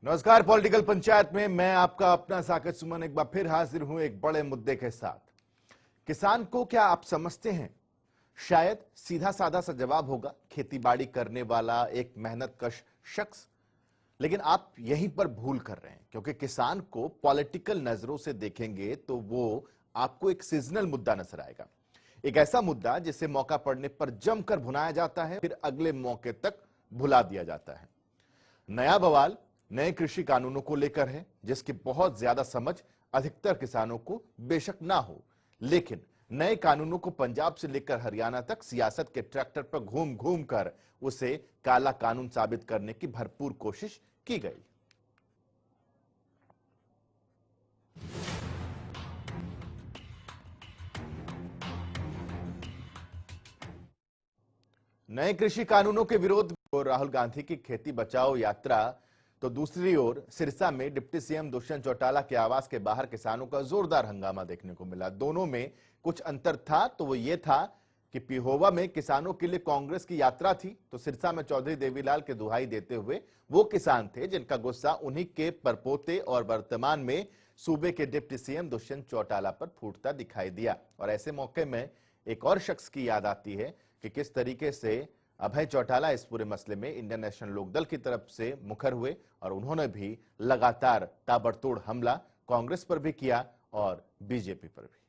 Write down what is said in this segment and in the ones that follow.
नमस्कार। पॉलिटिकल पंचायत में मैं आपका अपना साकेत सुमन एक बार फिर हाजिर हूं एक बड़े मुद्दे के साथ। किसान को क्या आप समझते हैं? शायद सीधा साधा सा जवाब होगा, खेतीबाड़ी करने वाला एक मेहनतकश शख्स। लेकिन आप यहीं पर भूल कर रहे हैं, क्योंकि किसान को पॉलिटिकल नजरों से देखेंगे तो वो आपको एक सीजनल मुद्दा नजर आएगा। एक ऐसा मुद्दा जिसे मौका पड़ने पर जमकर भुनाया जाता है, फिर अगले मौके तक भुला दिया जाता है। नया बवाल नए कृषि कानूनों को लेकर है, जिसकी बहुत ज्यादा समझ अधिकतर किसानों को बेशक ना हो, लेकिन नए कानूनों को पंजाब से लेकर हरियाणा तक सियासत के ट्रैक्टर पर घूम घूम कर उसे काला कानून साबित करने की भरपूर कोशिश की गई। नए कृषि कानूनों के विरोध में राहुल गांधी की खेती बचाओ यात्रा, तो दूसरी ओर सिरसा में डिप्टी सीएम दुष्यंत चौटाला के आवास के बाहर किसानों का जोरदार हंगामा देखने को मिला। दोनों में कुछ अंतर था, तो वो ये था कि पिहोवा में किसानों के लिए कांग्रेस की यात्रा थी, तो सिरसा में चौधरी देवीलाल के दुहाई देते हुए वो किसान थे जिनका गुस्सा उन्हीं के परपोते और वर्तमान में सूबे के डिप्टी सीएम दुष्यंत चौटाला पर फूटता दिखाई दिया। और ऐसे मौके में एक और शख्स की याद आती है कि किस तरीके से अभय चौटाला इस पूरे मसले में इंडियन नेशनल लोकदल की तरफ से मुखर हुए और उन्होंने भी लगातार ताबड़तोड़ हमला कांग्रेस पर भी किया और बीजेपी पर भी।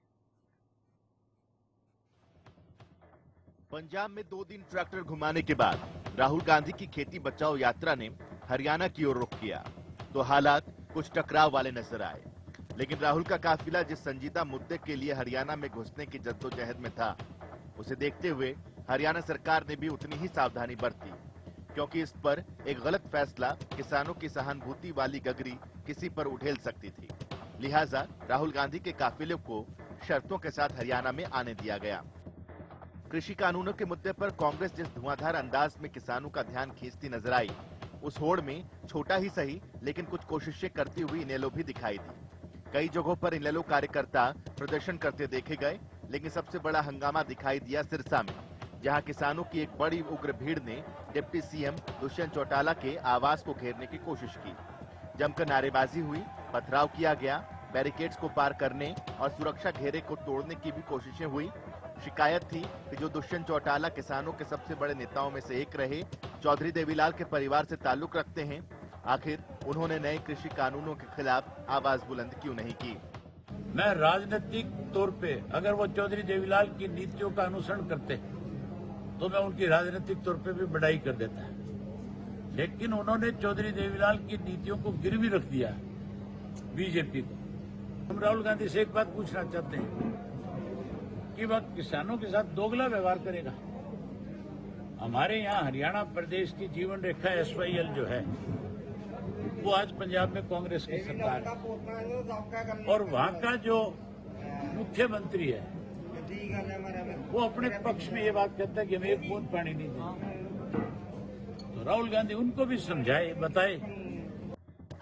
पंजाब में 2 दिन ट्रैक्टर घुमाने के बाद राहुल गांधी की खेती बचाओ यात्रा ने हरियाणा की ओर रुख किया, तो हालात कुछ टकराव वाले नजर आए। लेकिन राहुल का काफिला जिस संजीदा मुद्दे के लिए हरियाणा में घुसने की जद्दोजहद में था, उसे देखते हुए हरियाणा सरकार ने भी उतनी ही सावधानी बरती, क्योंकि इस पर एक गलत फैसला किसानों की सहानुभूति वाली गगरी किसी पर उठेल सकती थी। लिहाजा राहुल गांधी के काफिले को शर्तों के साथ हरियाणा में आने दिया गया। कृषि कानूनों के मुद्दे पर कांग्रेस जिस धुआंधार अंदाज में किसानों का ध्यान खींचती नजर आई, उस होड़ में छोटा ही सही लेकिन कुछ कोशिशें करती हुई इनेलो भी दिखाई दी। कई जगहों पर इनेलो कार्यकर्ता प्रदर्शन करते देखे गए, लेकिन सबसे बड़ा हंगामा दिखाई दिया सिरसा में, जहां किसानों की एक बड़ी उग्र भीड़ ने डिप्टी सीएम दुष्यंत चौटाला के आवास को घेरने की कोशिश की। जमकर नारेबाजी हुई, पथराव किया गया, बैरिकेड्स को पार करने और सुरक्षा घेरे को तोड़ने की भी कोशिशें हुई। शिकायत थी कि जो दुष्यंत चौटाला किसानों के सबसे बड़े नेताओं में से एक रहे, चौधरी देवीलाल के परिवार से ताल्लुक रखते हैं, आखिर उन्होंने नए कृषि कानूनों के खिलाफ आवाज बुलंद क्यों नहीं की? मैं राजनीतिक तौर पे अगर वो चौधरी देवीलाल की नीतियों का अनुसरण करते तो मैं उनकी राजनीतिक तौर पे भी बड़ाई कर देता, लेकिन उन्होंने चौधरी देवीलाल की नीतियों को गिरवी रख दिया बीजेपी को। हम राहुल गांधी से एक बात पूछना चाहते हैं कि वह किसानों के साथ दोगला व्यवहार करेगा। हमारे यहाँ हरियाणा प्रदेश की जीवन रेखा एसवाईएल जो है वो आज पंजाब में कांग्रेस की सरकार है, और वहाँ का जो मुख्यमंत्री है वो अपने पक्ष में ये बात कहता है कि हम एक बूंद पानी नहीं देंगे। तो राहुल गांधी उनको भी समझाए, बताए।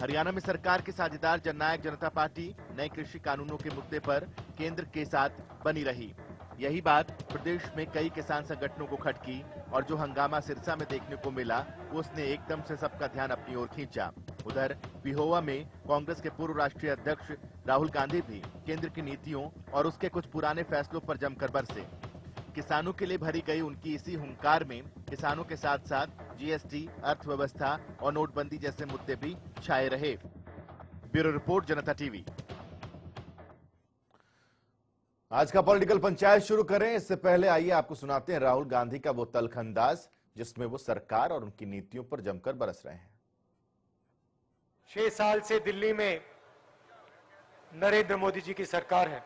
हरियाणा में सरकार की साझेदार जननायक जनता पार्टी नए कृषि कानूनों के मुद्दे पर केंद्र के साथ बनी रही। यही बात प्रदेश में कई किसान संगठनों को खटकी, और जो हंगामा सिरसा में देखने को मिला उसने एकदम से सबका ध्यान अपनी ओर खींचा। उधर पिहोवा में कांग्रेस के पूर्व राष्ट्रीय अध्यक्ष राहुल गांधी भी केंद्र की नीतियों और उसके कुछ पुराने फैसलों पर जमकर बरसे। किसानों के लिए भरी गई उनकी इसी हुंकार में किसानों के साथ साथ जीएसटी, अर्थव्यवस्था और नोटबंदी जैसे मुद्दे भी छाए रहे। ब्यूरो रिपोर्ट, जनता टीवी। आज का पॉलिटिकल पंचायत शुरू करें, इससे पहले आइए आपको सुनाते हैं राहुल गांधी का वो तल्ख अंदाज जिसमें वो सरकार और उनकी नीतियों पर जमकर बरस रहे हैं। 6 साल से दिल्ली में नरेंद्र मोदी जी की सरकार है।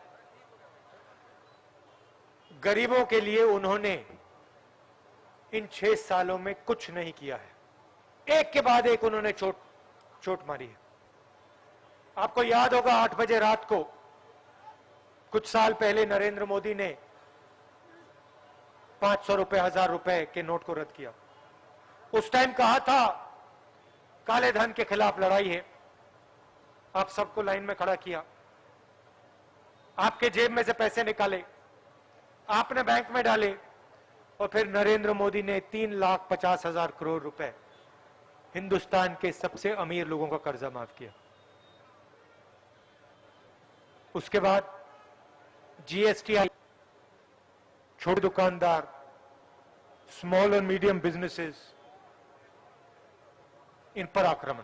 गरीबों के लिए उन्होंने इन 6 सालों में कुछ नहीं किया है। एक के बाद एक उन्होंने चोट मारी है। आपको याद होगा 8 बजे रात को कुछ साल पहले नरेंद्र मोदी ने 500 रुपए, 1000 रुपए के नोट को रद्द किया। उस टाइम कहा था काले धन के खिलाफ लड़ाई है। आप सबको लाइन में खड़ा किया, आपके जेब में से पैसे निकाले, आपने बैंक में डाले, और फिर नरेंद्र मोदी ने 3,50,000 करोड़ रुपए हिंदुस्तान के सबसे अमीर लोगों का कर्जा माफ किया। उसके बाद जीएसटी आई, छोटे दुकानदार, स्मॉल और मीडियम बिजनेसेस, इन पर आक्रमण।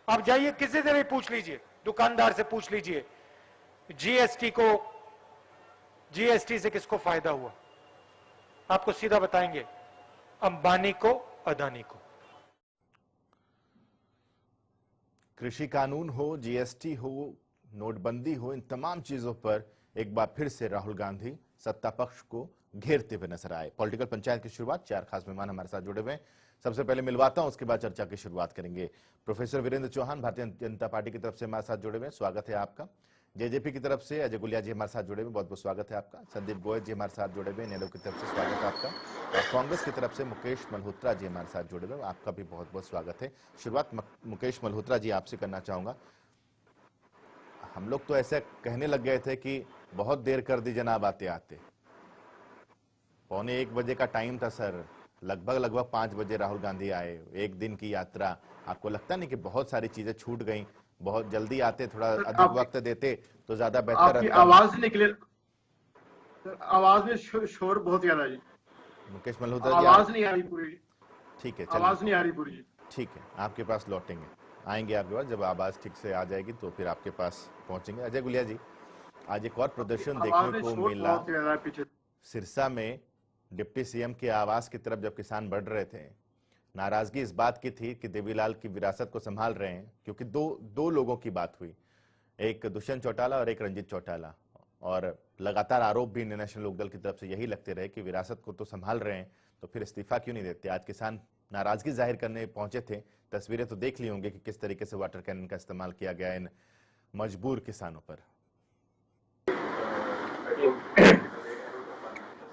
आप जाइए किसी से भी पूछ लीजिए, दुकानदार से पूछ लीजिए, जीएसटी से किसको फायदा हुआ, आपको सीधा बताएंगे, अंबानी को, अदानी को। कृषि कानून हो, जीएसटी हो, नोटबंदी हो, इन तमाम चीजों पर एक बार फिर से राहुल गांधी सत्ता पक्ष को घेरते हुए नजर आए। पॉलिटिकल पंचायत की शुरुआत, 4 खास मेहमान हमारे साथ जुड़े हुए हैं। सबसे पहले मिलवाता हूं, उसके बाद चर्चा की शुरुआत करेंगे। प्रोफेसर वीरेंद्र चौहान भारतीय जनता पार्टी की तरफ से हमारे साथ जुड़े हुए हैं, स्वागत है आपका। जेजेपी की तरफ से अजय गुलिया जी हमारे साथ जुड़े हुए, बहुत बहुत स्वागत है आपका। संदीप गोयल जी हमारे साथ जुड़े हुए, नेलो की तरफ से स्वागत है आपका। और कांग्रेस की तरफ से मुकेश मल्होत्रा जी हमारे साथ जुड़े हुए, आपका भी बहुत बहुत स्वागत है। शुरुआत मुकेश मल्होत्रा जी आपसे करना चाहूंगा। हम लोग तो ऐसा कहने लग गए थे कि बहुत देर कर दी जनाब आते आते, 1:45 बजे का टाइम था सर, लगभग 5 बजे राहुल गांधी आए, एक दिन की यात्रा। आपको लगता नहीं कि बहुत सारी चीजें छूट गई? बहुत जल्दी आते, थोड़ा अधिक वक्त देते तो ज्यादा बेहतर आपकी रहता। आवाज नहीं क्लियर, आवाज में शोर बहुत ज्यादा जी। मुकेश मल्होत्रा जी आवाज नहीं आ रही पूरी। ठीक है, आवाज नहीं आ रही पूरी। ठीक है, आपके पास लौटेंगे, आएंगे आपके पास, जब आवाज ठीक से आ जाएगी तो फिर आपके पास पहुंचेंगे। अजय गुलिया जी, आज एक और प्रदर्शन देखने को मिला पीछे। सिरसा में डिप्टी सीएम के आवास की तरफ जब किसान बढ़ रहे थे। नाराजगी इस बात की थी कि देवीलाल की विरासत को संभाल रहे हैं, क्योंकि दो लोगों की बात हुई, एक दुष्यंत चौटाला और एक रंजीत चौटाला, और लगातार आरोप भी नेशनल लोकदल की तरफ से यही लगते रहे कि विरासत को तो संभाल रहे हैं तो फिर इस्तीफा क्यों नहीं देते। आज किसान नाराजगी जाहिर करने पहुंचे थे, तस्वीरें तो देख ली होंगी कि किस तरीके से वाटर कैनन का इस्तेमाल किया गया इन मजबूर किसानों पर।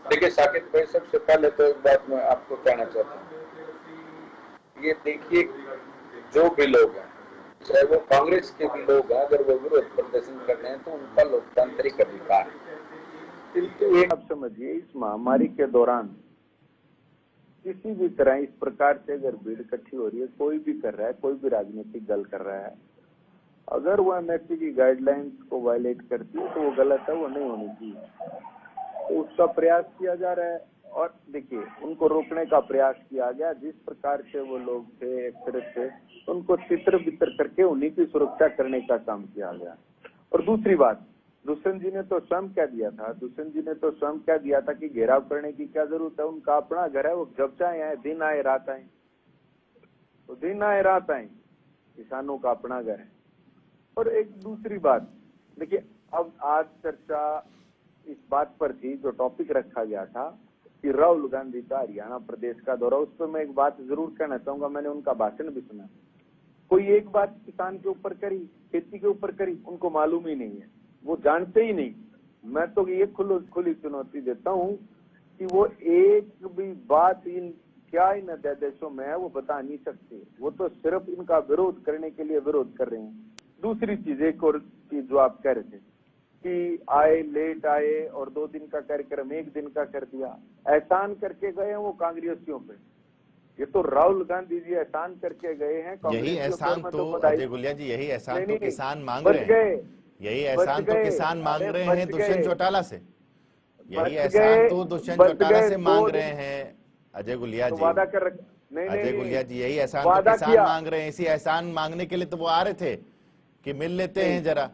देखिए साकिब भाई, सबसे पहले तो एक बात मैं आपको कहना चाहता हूँ, ये देखिए जो भी लोग हैं, चाहे वो कांग्रेस के भी लोग हैं, अगर वो विरोध प्रदर्शन कर रहे हैं तो उनका लोकतांत्रिक अधिकार है। किंतु एक आप समझिए, इस महामारी के दौरान किसी भी तरह इस प्रकार से अगर भीड़ इकट्ठी हो रही है, कोई भी कर रहा है, कोई भी राजनीतिक दल कर रहा है, अगर वो एमएसपी की गाइडलाइंस को वायलेट करती है तो वो गलत है, वो नहीं होनी चाहिए। तो उसका प्रयास किया जा रहा है, और देखिए उनको रोकने का प्रयास किया गया। जिस प्रकार से वो लोग थे, एक तरह से उनको तितर बितर करके उन्हीं की सुरक्षा करने का काम किया गया। और दूसरी बात, दुष्यंत जी ने तो स्वयं कह दिया था कि घेराव करने की क्या जरूरत है, उनका अपना घर है, वो जब चाहे आए, दिन आए रात आए, तो दिन आए रात आए, किसानों का अपना घर है। और एक दूसरी बात देखिए, अब आज चर्चा इस बात पर थी, जो टॉपिक रखा गया था कि राहुल गांधी का हरियाणा प्रदेश का दौरा, उस पर मैं एक बात जरूर कहना चाहूंगा। मैंने उनका भाषण भी सुना, कोई एक बात किसान के ऊपर करी, खेती के ऊपर करी, उनको मालूम ही नहीं है, वो जानते ही नहीं। मैं तो ये खुली चुनौती देता हूँ कि वो एक भी बात इन अध्यादेशों में है वो बता नहीं सकते, वो तो सिर्फ इनका विरोध करने के लिए विरोध कर रहे हैं। दूसरी चीज, एक और चीज जो आप कह रहे थे कि आए, लेट आए और 2 दिन का कार्यक्रम 1 दिन का कर दिया, एहसान करके गए हैं वो कांग्रेसियों पे। ये तो राहुल गांधी जी एहसान करके गए हैं, यही एहसान तो अजय गुलिया जी, यही एहसान तो किसान मांग रहे हैं, यही एहसान तो किसान मांग रहे हैं दुष्यंत चौटाला से, यही एहसान तो दुष्यंत चौटाला से मांग रहे हैं अजय गुलिया जी। वादा कर अजय गुलिया जी, यही एहसान तो किसान मांग रहे हैं। इसी एहसान मांगने के लिए तो वो आ रहे थे कि मिल लेते हैं जरा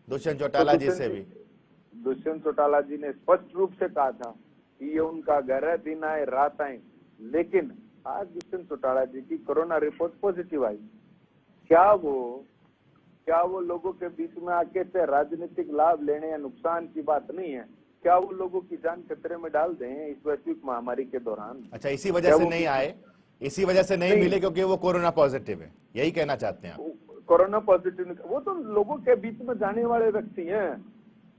दुष्यंत चौटाला जी से भी। दुष्यंत चौटाला जी ने स्पष्ट रूप से कहा था कि ये उनका घर है, दिन आए रात आए, लेकिन आज दुष्यंत चौटाला जी की कोरोना रिपोर्ट पॉजिटिव आई। क्या वो लोगों के बीच में आके से राजनीतिक लाभ लेने या नुकसान की बात नहीं है? क्या वो लोगों की जान खतरे में डाल दें इस वैश्विक महामारी के दौरान? अच्छा, इसी वजह से नहीं आए, इसी वजह से नहीं मिले क्योंकि वो कोरोना पॉजिटिव है, यही कहना चाहते हैं आप? कोरोना पॉजिटिव, वो तो लोगों के बीच में जाने वाले व्यक्ति हैं।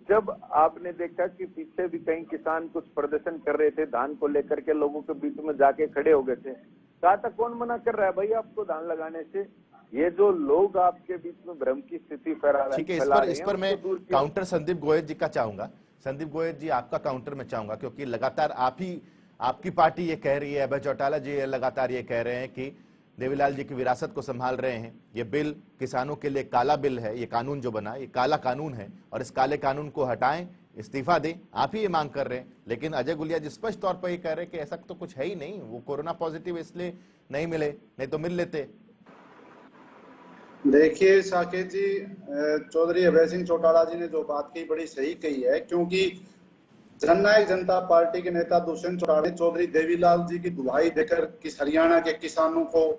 जब आपने देखा कि पीछे भी कई किसान कुछ प्रदर्शन कर रहे थे धान को लेकर के, लोगों के बीच में जाके खड़े हो गए थे, कहा था कौन मना कर रहा है भाई आपको धान लगाने से? ये जो लोग आपके बीच में भ्रम की स्थिति फैला रहे हैं, ठीक है, इस पर मैं काउंटर संदीप गोयल जी का चाहूंगा। संदीप गोयल जी, आपका काउंटर में चाहूंगा, क्योंकि लगातार आपकी पार्टी ये कह रही है, अभय चौटाला जी लगातार ये कह रहे हैं कि देवीलाल जी की विरासत को संभाल रहे हैं। ये बिल किसानों के लिए काला बिल है, ये कानून जो बना ये काला कानून है और इस काले कानून को हटाएं, इस्तीफा दें, आप ही ये मांग कर रहे हैं। लेकिन अजय गुलिया जी स्पष्ट तौर पर ये कह रहे हैं कि ऐसा तो कुछ है ही नहीं, वो कोरोना पॉजिटिव इसलिए नहीं मिले, नहीं तो मिल लेते। देखिए साकेत जी, चौधरी अभय सिंह चौटाला जी ने जो बात की बड़ी सही कही है, क्योंकि जननायक जनता पार्टी के नेता दुष्यंत चौटाला ने चौधरी देवीलाल जी की दुहाई देकर हरियाणा के किसानों को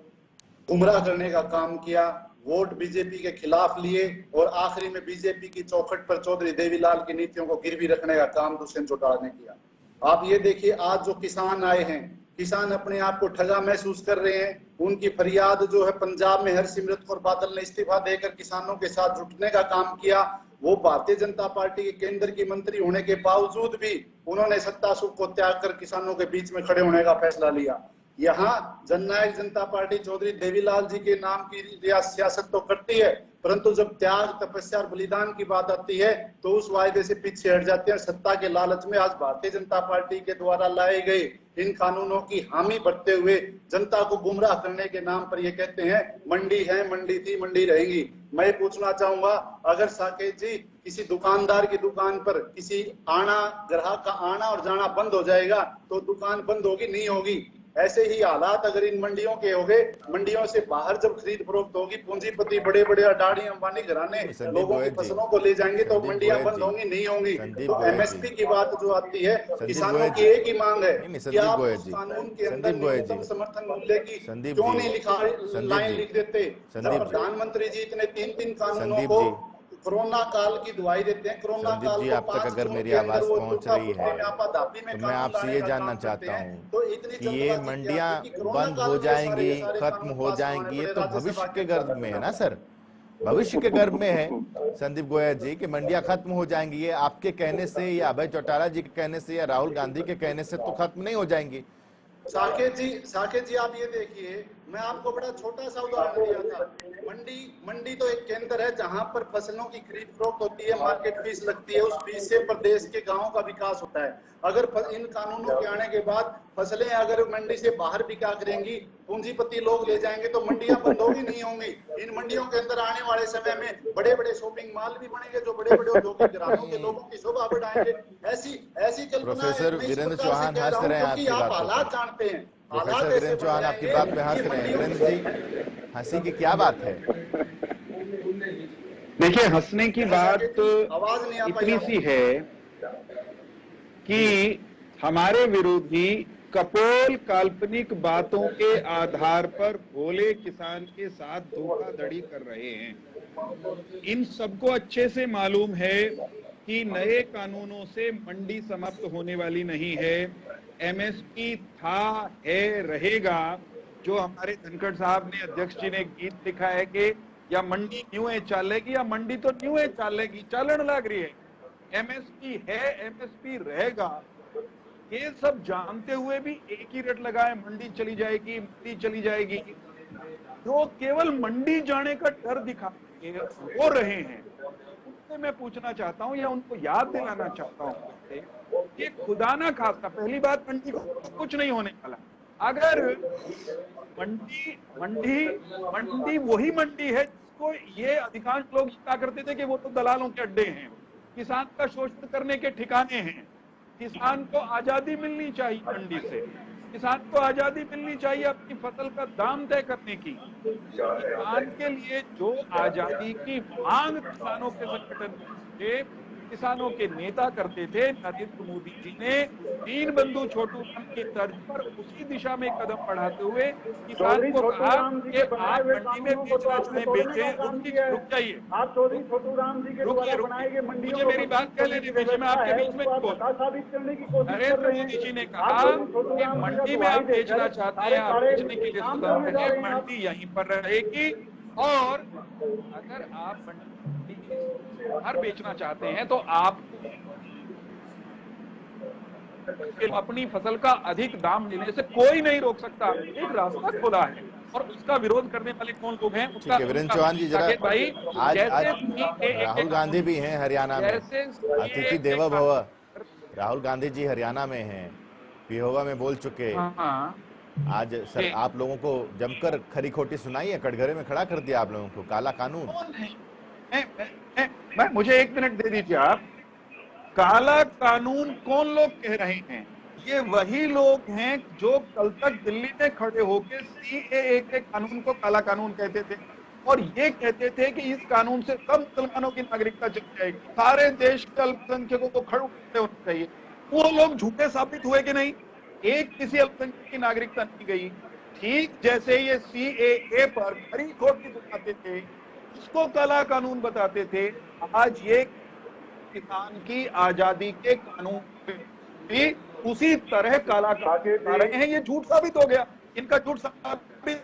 गुमराह करने का काम किया, वोट बीजेपी के खिलाफ लिए और आखिरी में बीजेपी की चौखट पर चौधरी देवीलाल की नीतियों को गिरवी रखने का काम दुष्यंत चौटाला ने किया। आप ये देखिए, आज जो किसान आए हैं, किसान अपने आप को ठगा महसूस कर रहे हैं। उनकी फरियाद जो है, पंजाब में हरसिमरत कौर बादल ने इस्तीफा देकर किसानों के साथ जुटने का काम किया। वो भारतीय जनता पार्टी के केंद्र की मंत्री होने के बावजूद भी उन्होंने सत्ता सुख को त्याग कर किसानों के बीच में खड़े होने का फैसला लिया। यहाँ जननायक जनता पार्टी चौधरी देवीलाल जी के नाम की सियासत तो करती है, परंतु जब त्याग, तपस्या और बलिदान की बात आती है तो उस वायदे से पीछे हट जाते हैं। सत्ता के लालच में आज भारतीय जनता पार्टी के द्वारा लाए गए इन कानूनों की हामी भरते हुए जनता को गुमराह करने के नाम पर ये कहते हैं मंडी है, मंडी थी, मंडी रहेगी। मैं पूछना चाहूंगा, अगर साकेत जी किसी दुकानदार की दुकान पर किसी ग्राहक का आना और जाना बंद हो जाएगा तो दुकान बंद होगी, नहीं होगी? ऐसे ही हालात अगर इन मंडियों के हो गए, मंडियों से बाहर जब खरीद फरोख्त होगी, पूंजीपति बड़े बड़े अडानी अंबानी घराने लोगों की फसलों को ले जाएंगे तो मंडियां बंद होंगी, नहीं होंगी? तो एमएसपी की बात जो आती है, किसानों की एक ही मांग है कि आप उस कानून के अंदर न्यूनतम समर्थन मूल्य की क्यों नहीं लाइन लिख देते? जब प्रधानमंत्री जी इतने 3-3 कानूनों को कोरोना काल की दुहाई देते हैं, कोरोना काल जी, आप तक अगर मेरी आवाज पहुंच रही है तो मैं आपसे ये जानना चाहता हूँ कि ये मंडियां बंद हो जाएंगी, खत्म हो जाएंगी, ये तो भविष्य के गर्भ में है ना सर, भविष्य के गर्भ में है संदीप गोयल जी कि मंडियां खत्म हो जाएंगी। ये आपके कहने से या अभय चौटाला जी के कहने से या राहुल गांधी के कहने से तो खत्म नहीं हो जाएंगी। साकेत जी आप ये देखिए, मैं आपको बड़ा छोटा सा उदाहरण दिया था। मंडी तो एक केंद्र है जहां पर फसलों की खरीद फरोख्त होती है, मार्केट फीस लगती है, उस फीस से प्रदेश के गांवों का विकास होता है। अगर इन कानूनों के आने के बाद फसलें अगर मंडी से बाहर बिका करेंगी, पूंजीपति लोग ले जाएंगे तो मंडियां बंद होगी, नहीं होंगी? इन मंडियों के अंदर आने वाले समय में बड़े बड़े शॉपिंग मॉल भी बनेंगे जो बड़े बड़े औद्योगिक घरानों के लोगों की शोभा बढ़ाएंगे। ऐसी कल्पना प्रोफेसर वीरेंद्र चौहान हंस रहे हैं आपकी बात, हालात जानते हैं। प्रोफेसर वीरेंद्र चौहान आपकी बात पे हंस रहे हैं। वीरेंद्र जी, हंसी की क्या बात है? देखिए, हंसने की बात इतनी सी है कि हमारे विरोधी कपोल काल्पनिक बातों के आधार पर भोले किसान के साथ धोखाधड़ी कर रहे हैं। इन सबको अच्छे से मालूम है कि नए कानूनों से मंडी समाप्त होने वाली नहीं है। एमएसपी था, है, रहेगा। जो हमारे धनखड़ साहब ने, अध्यक्ष जी ने गीत लिखा है कि या मंडी न्यू है चालेगी, या मंडी तो न्यू है चालेगी, चालन लग रही है। एमएसपी है, एमएसपी रहेगा। ये सब जानते हुए भी एक ही रेट लगाए, मंडी चली जाएगी, मंडी चली जाएगी। जो केवल मंडी जाने का डर दिखा वो रहे हैं, उनसे मैं पूछना चाहता हूं या उनको याद दिलाना चाहता हूं कि खुदा ना खास्ता, पहली बात, मंडी को कुछ नहीं होने वाला। अगर मंडी वही मंडी है जिसको ये अधिकांश लोग कहा करते थे कि वो तो दलालों के अड्डे हैं, किसान का शोषण करने के ठिकाने हैं। किसान को आजादी मिलनी चाहिए मंडी से, किसान को आजादी मिलनी चाहिए अपनी फसल का दाम तय करने की। किसान के लिए जो आजादी की मांग किसानों के संगठन के, किसानों के नेता करते थे, नरेंद्र मोदी जी ने दीन बंधु छोटू राम की तर्ज पर उसी दिशा में कदम बढ़ाते हुए किसान को कहा कि आप मंडी में बेचना चाहे बेचें। रुक जाइए, आप चौधरी छोटू राम जी के द्वारा बनाए गए मंडियों मुझे मेरी बात कह लेने दीजिए, मैं आपके बीच में साबित करने की कोशिश कर नरेंद्र रहे हैं। मोदी जी ने कहा कि मंडी में आप बेचना चाहते हैं, आप बेचने के लिए स्वतंत्र हैं, मंडी यहीं पर रहेगी। और अगर आप मंडी बाहर बेचना चाहते हैं तो आप अपनी फसल का अधिक दाम लेने से कोई नहीं रोक सकता। एक रास्ता खुला है और उसका विरोध करने वाले कौन लोग हैं? उसका वीरेंद्र चौहान जी, जरा भाई, आज राहुल गांधी भी हैं हरियाणा में, अतिथि देवो भव। राहुल गांधी जी हरियाणा में हैं, पिहोवा में बोल चुके। हाँ आज सर आप लोगों को जमकर खरी खोटी सुनाई है, कटघरे में खड़ा कर दिया आप लोगों को। काला कानून, मैं मुझे 1 मिनट दे दीजिए आप। काला कानून कौन लोग कह रहे हैं? ये वही लोग हैं जो कल तक दिल्ली में खड़े होकर CAA के कानून को काला कानून कहते थे और ये कहते थे कि इस कानून से सब मुसलमानों की नागरिकता चली जाएगी, सारे देश के अल्पसंख्यकों को खड़े होना चाहिए। वो लोग झूठे साबित हुए कि नहीं? एक किसी अल्पसंख्यक की नागरिकता नहीं गई। ठीक जैसे ये CAA पर खरी खोटी बताते थे, उसको काला कानून बताते थे, आज ये किसान की आजादी के कानून भी उसी तरह काला कानून बता रहे हैं। ये झूठ साबित हो गया। इनका झूठ साबित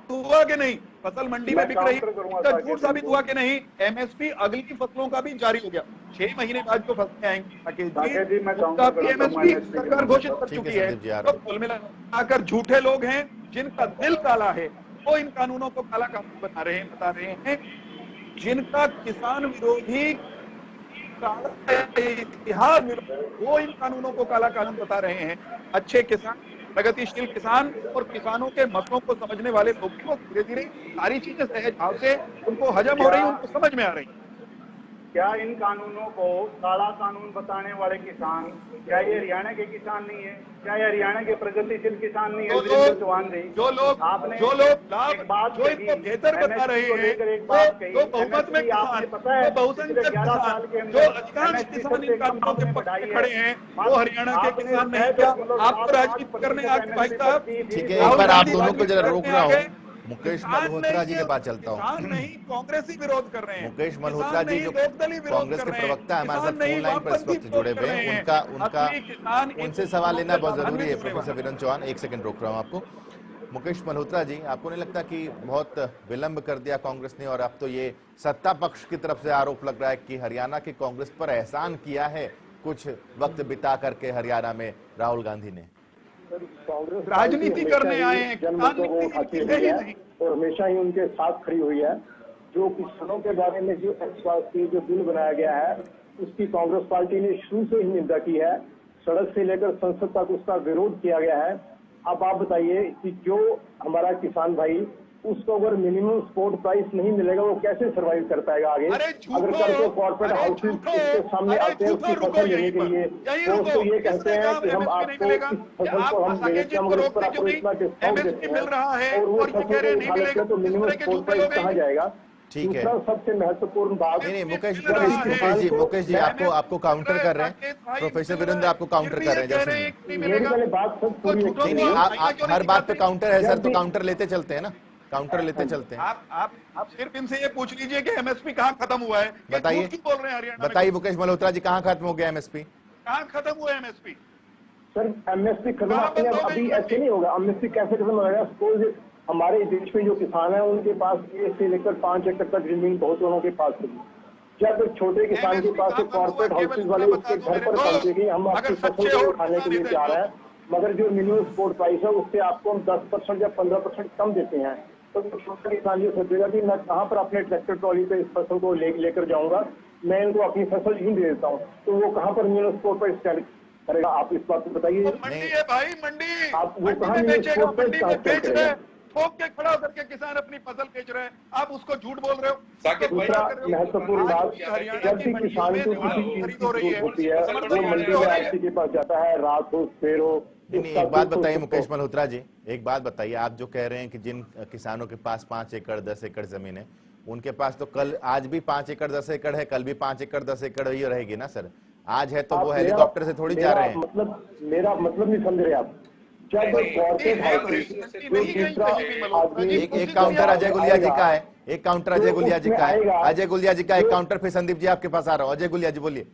हुआ कि नहीं? फसल मंडी में बिक रही, इनका झूठ साबित हुआ कि नहीं? MSP अगली फसलों का भी जारी हो गया। 6 महीने बाद जो फसलें आएंगी उसका भी MSP सरकार घोषित कर चुकी है। तो कुल मिलाकर झूठे लोग हैं जिनका दिल काला है, वो इन कानूनों को काला कानून बता रहे हैं। जिनका किसान विरोधी इतिहास वो इन कानूनों को काला कानून बता रहे हैं। अच्छे किसान, प्रगतिशील किसान और किसानों के मसलों को समझने वाले लोग को धीरे धीरे सारी चीजें सहज भाव से उनको हजम हो रही, उनको समझ में आ रही। क्या इन कानूनों को काला कानून बताने वाले किसान, क्या ये हरियाणा के किसान नहीं है? क्या ये हरियाणा के प्रगतिशील किसान नहीं है? चौहान जी, जो लोग लाभ जो इनको बेहतर बता रहे हैं, वो बहुमत में किसान, वो बहुसंख्यक किसान, जो अधिकांश किसान इन कानूनों के पक्ष में खड़े हैं, वो हरियाणा के किसान नहीं। क्या आपको राजनीति करने आगे भाई साहब? ठीक है, एक बार आप दोनों को जरा रोक रहा हूँ। मुकेश मल्होत्रा जी के पास चलता हूँ। नहीं, कांग्रेस ही विरोध कर रहे हैं। मुकेश मल्होत्रा जी जो कांग्रेस के प्रवक्ता है, हमारे साथ फोन लाइन पर इस वक्त जुड़े हुए हैं, उनसे सवाल लेना बहुत जरूरी है। प्रोफेसर वीरेंद्र चौहान, 1 सेकंड रोक रहा हूँ आपको। मुकेश मल्होत्रा जी, आपको नहीं लगता कि बहुत विलंब कर दिया कांग्रेस ने और अब तो ये सत्ता पक्ष की तरफ से आरोप लग रहा है कि हरियाणा की कांग्रेस पर एहसान किया है कुछ वक्त बिता करके हरियाणा में राहुल गांधी ने? राजनीति करने आए हैं, किसान नहीं और हमेशा ही उनके साथ खड़ी हुई है। जो किसानों के बारे में जो जो बिल बनाया गया है उसकी कांग्रेस पार्टी ने शुरू से ही निंदा की है। सड़क से लेकर संसद तक उसका विरोध किया गया है। अब आप बताइए कि जो हमारा किसान भाई, उसको अगर मिनिमम सपोर्ट प्राइस नहीं मिलेगा वो कैसे सरवाइव कर पाएगा आगे? अगर कल को कॉर्पोरेट हाउसेज उसके सामने आते हैं उसकी फसल लेने के लिए, तो उसको ये कहते हैं कि हम आपको इस फसल को हम दे देते हैं मगर उस पर आपको इतना डिस्काउंट देते हैं और वो फसल को उठा लेते हैं, तो मिनिमम सपोर्ट प्राइस कहाँ जाएगा? ठीक है, सबसे महत्वपूर्ण बात नहीं मुकेश जी आपको काउंटर कर रहे हैं। प्रोफेसर वीरेंद्र आपको काउंटर कर रहे हैं। मेरी पहले बात सब पूरी नहीं, हर बात पे काउंटर है सर, तो काउंटर लेते चलते हैं ना, काउंटर लेते चलते हैं। आप सिर्फ इनसे ये पूछ लीजिए कि MSP कहाँ खत्म हुआ है? बताइए, बोल रहे हैं हरियाणा? बताइए मुकेश मल्होत्रा जी, कहाँ खत्म हो गया MSP? कहाँ खत्म हुआ MSP? सर MSP खत्म अभी ऐसे नहीं होगा। MSP कैसे खत्म होगा? सपोज हमारे देश में जो किसान है उनके पास 1 से लेकर 5 एकड़ तक जमीन बहुत लोगों के पास है। जब एक छोटे किसान के पास कॉर्पोरेट हाउसेज वाले उसके घर पर पहुंचे कि हम आपकी फसल को उठाने के लिए तैयार हैं, मगर जो मिनिमम सपोर्ट प्राइस है उससे आपको हम 10% या 15% कम देते हैं, तो छोटा किसान ये सोचेगा कि मैं कहाँ पर अपने ट्रैक्टर ट्रॉली पे इस फसल को लेकर जाऊंगा, मैं इनको अपनी फसल यहीं दे देता हूँ, तो वो कहाँ पर मिनिमम सपोर्ट प्राइस स्टैंड करेगा? आप इस बात को बताइए। मंडी है भाई, मंडी आप वो कहाँ बेचेगा? मंडी में बेच रहे हैं, ठोक के खड़ा होकर के किसान अपनी फसल बेच रहे हैं, आप उसको झूठ बोल रहे हो। दूसरा महत्वपूर्ण बात, जब भी किसान को किसी चीज की जरूरत होती है वो मंडी में आरसी के पास जाता है, रात हो सवेर हो। नहीं, एक बात बताइए मुकेश मल्होत्रा जी, एक बात बताइए, आप जो कह रहे हैं कि जिन किसानों के पास 5 एकड़ 10 एकड़ जमीन है, उनके पास तो कल आज भी 5 एकड़ 10 एकड़ है, कल भी 5 एकड़ 10 एकड़ ही रहेगी ना सर? आज है तो वो हेलीकॉप्टर से थोड़ी जा रहे हैं। मेरा मतलब नहीं समझ रहे आप? जब कॉर्पोरेट एक काउंटर अजय गुलिया जी का है, एक काउंटर अजय गुलिया जी का है, अजय गुलिया जी का एक काउंटर, फिर संदीप जी आपके पास आ रहा हूँ। अजय गुलिया जी बोलिए।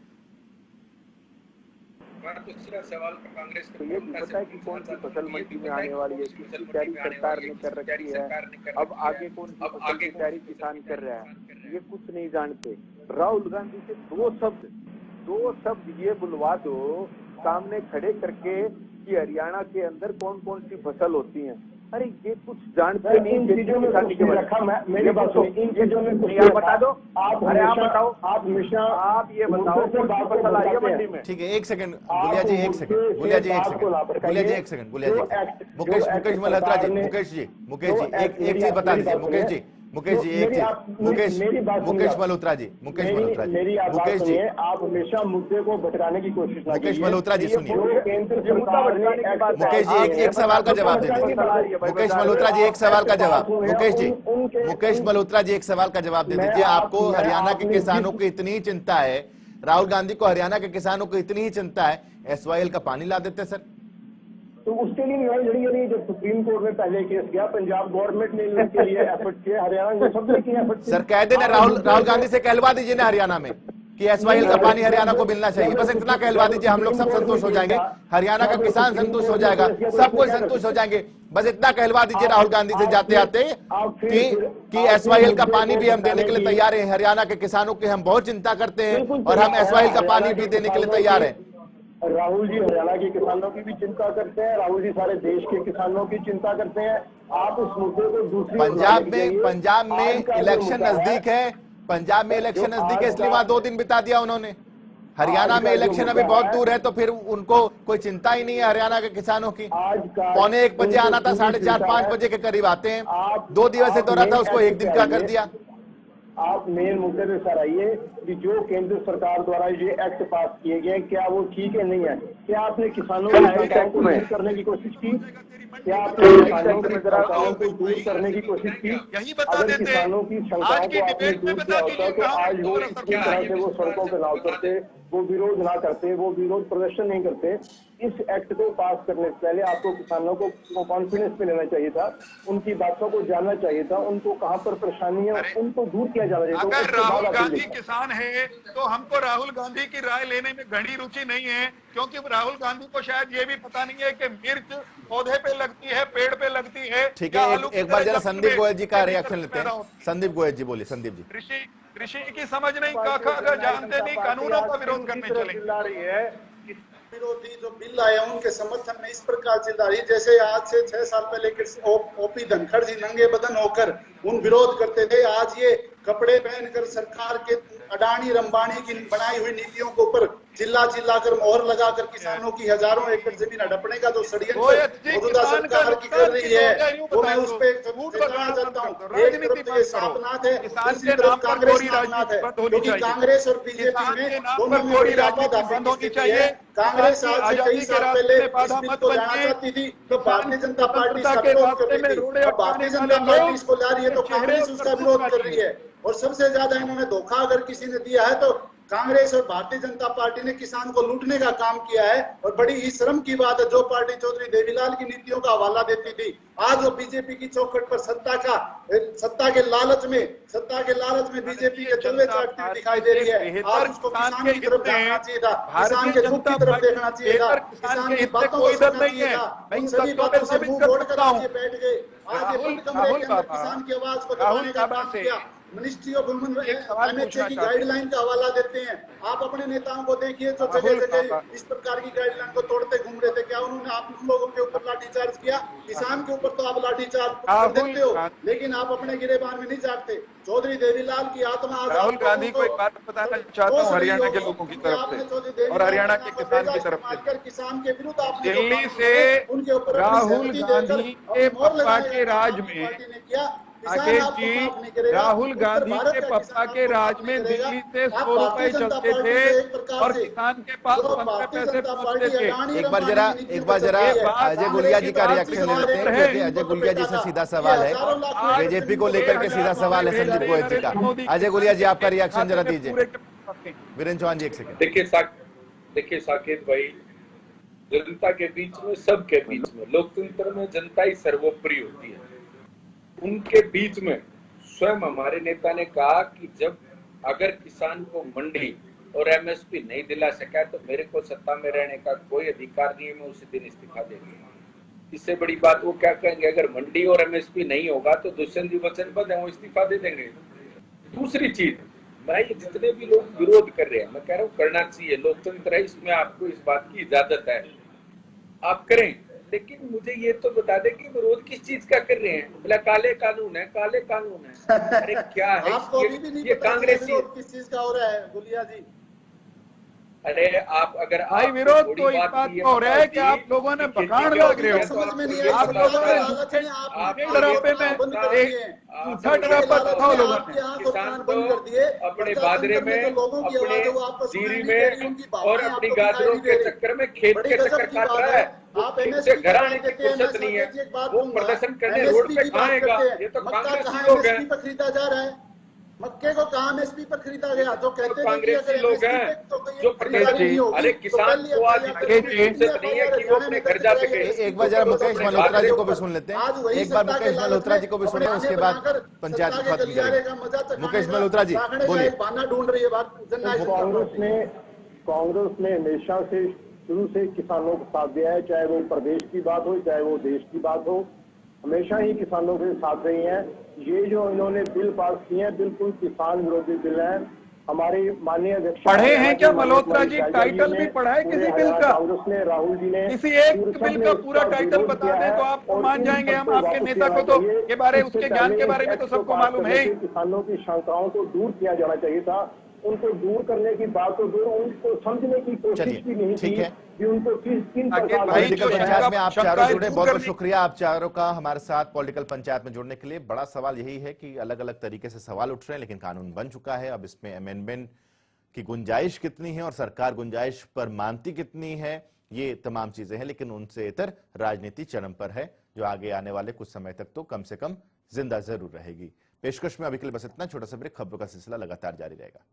सवाल कांग्रेस तो ये पता है कि कौन सी फसल मंडी में आने वाली है, किसकी तैयारी सरकार ने कर रखी है, अब आगे कौन सी फसल की तैयारी किसान कर रहा है, ये कुछ नहीं जानते। राहुल गांधी से दो शब्द ये बुलवा दो सामने खड़े करके कि हरियाणा के अंदर कौन कौन सी फसल होती है, अरे ये कुछ जानते नहीं इन चीजों में कुछ नहीं रखा। मेरी बात सुनिए, इन चीजों में कुछ आप बता दो। आप अरे आप बताओ, आप हमेशा आप ये बताओ मंडी में। ठीक है, एक सेकंड गुलिया जी, एक सेकंड गुलिया जी, एक सेकंड गुलिया जी, एक सेकंड गुलिया जी, मुकेश मल्होत्रा जी, मुकेश जी एक चीज बता दीजिए, मुकेश जी एक चीज, मुकेश मल्होत्रा जी, मुकेश जी आप हमेशा मुद्दे को भटकाने की कोशिश ना मुकेश मल्होत्रा जी सुनिए, केंद्र सरकार ने मुकेश जी एक सवाल का जवाब दे दीजिए, मुकेश मल्होत्रा जी एक सवाल का जवाब, मुकेश मल्होत्रा जी एक सवाल का जवाब दे दीजिए। आपको हरियाणा के किसानों की इतनी चिंता है, राहुल गांधी को हरियाणा के किसानों को इतनी ही चिंता है, SYL का पानी ला देते सर। तो उसके लिए लड़ाई लड़ी गई। जब सुप्रीम कोर्ट में पहले केस गया, पंजाब गवर्नमेंट ने इसके लिए एफर्ट किए, हरियाणा ने सबने किए एफर्ट। सर कह देना, राहुल गांधी से कहलवा दीजिए ना हरियाणा में कि SYL का पानी हरियाणा को मिलना चाहिए, बस इतना कहलवा दीजिए, हम लोग सब संतुष्ट हो जाएंगे, हरियाणा का किसान संतुष्ट हो जाएगा, सब कोई संतुष्ट हो जाएंगे, बस इतना कहलवा दीजिए राहुल गांधी से जाते आते कि SYL का पानी भी हम देने के लिए तैयार हैं, हरियाणा के किसानों की हम बहुत चिंता करते हैं और हम SYL का पानी भी देने के लिए तैयार हैं। राहुल जी हरियाणा के किसानों की भी चिंता करते हैं, राहुल जी सारे देश के किसानों की चिंता करते हैं। आप उस मुद्दे को दूसरी पंजाब में इलेक्शन नजदीक है, पंजाब में इलेक्शन नजदीक है, इसलिए वहां 2 दिन बिता दिया उन्होंने। हरियाणा में इलेक्शन अभी बहुत दूर है, तो फिर उनको कोई चिंता ही नहीं है हरियाणा के किसानों की। 1:45 बजे आना था, 4:30-5 बजे के करीब आते हैं, 2 दिवसीय दौरा था, उसको 1 दिन का कर दिया। आप मेन मुद्दे पे सर आइए कि जो केंद्र सरकार द्वारा ये एक्ट पास किए गए, क्या वो ठीक है नहीं है? क्या आपने किसानों की शंकाओं को दूर करने की कोशिश की? क्या आपने किसानों की शंकाओं को दूर करने की कोशिश की? अगर किसानों की शंकाओं को आपने दूर किया होता तो आज वो इस तरह से वो सड़कों पर ना उतरते, वो विरोध ना करते, वो विरोध प्रदर्शन नहीं करते। इस एक्ट को पास करने से पहले आपको किसानों को कॉन्फिडेंस में लेना चाहिए था, उनकी बातों को जानना चाहिए था, उनको कहां पर परेशानी है उनको दूर किया जाना चाहिए। अगर राहुल गांधी किसान है तो हमको राहुल गांधी की राय लेने में घनी रुचि नहीं है, क्योंकि राहुल गांधी को शायद ये भी पता नहीं है कि मिर्च पौधे पे लगती है, पेड़ पे लगती है। ठीक है, एक बार जरा संदीप गोयल जी का रिएक्शन लेते हैं। संदीप गोयल जी बोलिए। संदीप जी, कृषि की समझ नहीं, काका जानते नहीं, कानूनों का विरोध करने चले। विरोधी जो बिल आए उनके समर्थन में इस प्रकार चिल्ला रही जैसे आज से 6 साल पहले ओपी धनखड़ जी नंगे बदन होकर उन विरोध करते थे, आज ये कपड़े पहनकर सरकार के अडानी रंबानी की बनाई हुई नीतियों के ऊपर चिल्ला कर मोहर लगाकर किसानों की हजारों एकड़ जमीन हड़पने का जो षड्यंत्र मौजूदा सरकार की कर रही है, वो मैं उस पे कहना चाहता हूँ। एक तरफ ये साधनाथ है, दूसरी तरफ कांग्रेस साधनाथ है, क्योंकि कांग्रेस और बीजेपी में दोनों में बड़ी आपत्ति है। कांग्रेस आज से कई साल पहले इस बिल को लाना चाहती थी, तो भारतीय जनता पार्टी इसका विरोध कर रही थी। अब भारतीय जनता पार्टी इसको ला रही है तो कांग्रेस उसका विरोध कर रही है। और सबसे ज्यादा इन्होंने धोखा अगर किसी ने दिया है तो कांग्रेस और भारतीय जनता पार्टी ने किसान को लूटने का काम किया है। और बड़ी ही शर्म की बात है, जो पार्टी चौधरी देवीलाल की नीतियों का हवाला देती थी, आज वो बीजेपी की चौखट पर सत्ता के लालच में बीजेपी के चलवे चाटती हुई दिखाई दे रही है। आज उसको किसान की तरफ देखना चाहिए था, किसान के दुख की तरफ देखना चाहिए था, किसान की बातों को सुनना चाहिए था। उन सभी बातों से मुंह मोड़कर आज ये बैठ गए। आज ये बंद कमरे के अंदर किसान की आवाज को दबाने का काम किया। मिनिस्ट्री ऑफ एमएचए की गाइडलाइन का हवाला देते हैं। आप अपने नेताओं को देखिए जो जगह इस प्रकार की गाइडलाइन को तोड़ते घूम रहे थे। क्या उन्होंने आप लोगों के ऊपर लाठीचार्ज किया? किसान के ऊपर तो आप लाठीचार्ज कर देते हो, लेकिन आप अपने गिरेबान में नहीं जागते। चौधरी देवीलाल की आत्मा राहुल गांधी को एक बात बताना चाहता हूँ हरियाणा के लोगों की तरफ से और हरियाणा के किसान की तरफ से, किसान के विरुद्ध आप दिल्ली से राहुल गांधी के पप्पा के राज में राकेश जी, राहुल गांधी के पप्पा के राज में दिल्ली से 100 रुपए चलते थे और किसान के पास 15 पैसे पहुंचते थे। एक बार जरा अजय गुलिया जी का रिएक्शन ले लेते हैं। अजय गुलिया जी से सीधा सवाल है, बीजेपी को लेकर के सीधा सवाल है संदीप गोयल जी का। अजय गुलिया जी, आपका रिएक्शन जरा दीजिए। वीरेंद्र चौहान जी, एक सेकंड। देखिए साकेत भाई, जनता के बीच में, सबके बीच में, लोकतंत्र में जनता ही सर्वोपरि होती है। उनके बीच में स्वयं हमारे नेता ने कहा कि जब अगर किसान को मंडी और एमएसपी नहीं दिला सका तो मेरे को सत्ता में रहने का कोई अधिकार नहीं है, मैं उसी दिन इस्तीफा दे दूंगा। इससे बड़ी बात वो क्या कहेंगे? अगर मंडी और एमएसपी नहीं होगा तो दुष्यंत जी वचनबद्ध है, वो इस्तीफा दे देंगे। दूसरी चीज, मैं ये जितने भी लोग विरोध कर रहे हैं, मैं कह रहा हूँ करना चाहिए, लोकतंत्र है, इसमें आपको इस बात की इजाजत है, आप करें। लेकिन मुझे ये तो बता दे कि विरोध किस चीज का कर रहे हैं। बोला काले कानून है, काले कानून है। अरे क्या है आपको अभी भी नहीं ये पता कांग्रेसी विरोध किस चीज का हो रहा है गुलिया जी? अरे आप अगर भाई विरोध तो इस बात का हो रहा है कि आप लोगों ने बगाड़ लग रहे हो। समझ में नहीं आप लोगों ने ड्रापे में एक झूठा ड्रापा रखा लोगों ने। अपने बादरे में, अपने जीरी में और अपनी गाजरों के चक्कर में खेत के चक्कर काट रहा है। आप से घर आने की फुर्सत नहीं है, वो प्रदर्शन करने रोड पे खाएगा। ये तो कांग्रेसी लोग हैं। खरीदा जा रहा है मक्के को कहाँ एमएसपी पर खरीदा गया? तो कहते हैं कांग्रेसी लोग हैं जो अरे किसान को आज फुर्सत नहीं है कि वो अपने घर जा सके। एक बार जरा मुकेश मल्होत्रा जी को भी सुन लेते हैं, एक बार मुकेश मल्होत्रा जी को भी सुने, उसके बाद पंचायत खत्म करेंगे। मुकेश मल्होत्रा जी बोलिए। बहाना ढूंढ रही है बात। कांग्रेस ने हमेशा से शुरू से किसानों को साथ दिया है, चाहे वो प्रदेश की बात हो चाहे वो देश की बात हो, हमेशा ही किसानों के साथ रही हैं। ये जो इन्होंने बिल पास किए हैं बिल्कुल किसान विरोधी बिल हैं। हमारे माननीय अध्यक्ष पढ़े हैं क्या मल्होत्रा जी? टाइटल भी पढ़ा है किसी बिल का? कांग्रेस ने, राहुल जी ने किसी एक बिल का पूरा टाइटल बता दें तो आपको मान जाएंगे हम। आपके नेता को तो के बारे, उसके ज्ञान के बारे में तो सबको मालूम है। किसानों की शंकाओं को दूर किया जाना चाहिए था। उनको दूर करने की बात तो दूर, उनको समझने की कोशिश भी नहीं की कि उनको किन पॉलिटिकल पंचायत में आप चारों जुड़े, बहुत बहुत शुक्रिया आप चारों का हमारे साथ पॉलिटिकल पंचायत में जुड़ने के लिए। बड़ा सवाल यही है कि अलग अलग तरीके से सवाल उठ रहे हैं, लेकिन कानून बन चुका है। अब इसमें अमेंडमेंट की गुंजाइश कितनी है और सरकार गुंजाइश पर मानती कितनी है, ये तमाम चीजें हैं। लेकिन उनसे इतर राजनीति चरम पर है, जो आगे आने वाले कुछ समय तक तो कम से कम जिंदा जरूर रहेगी। पेशकश में अभी के लिए बस इतना। छोटा सा ब्रेक, खबरों का सिलसिला लगातार जारी रहेगा।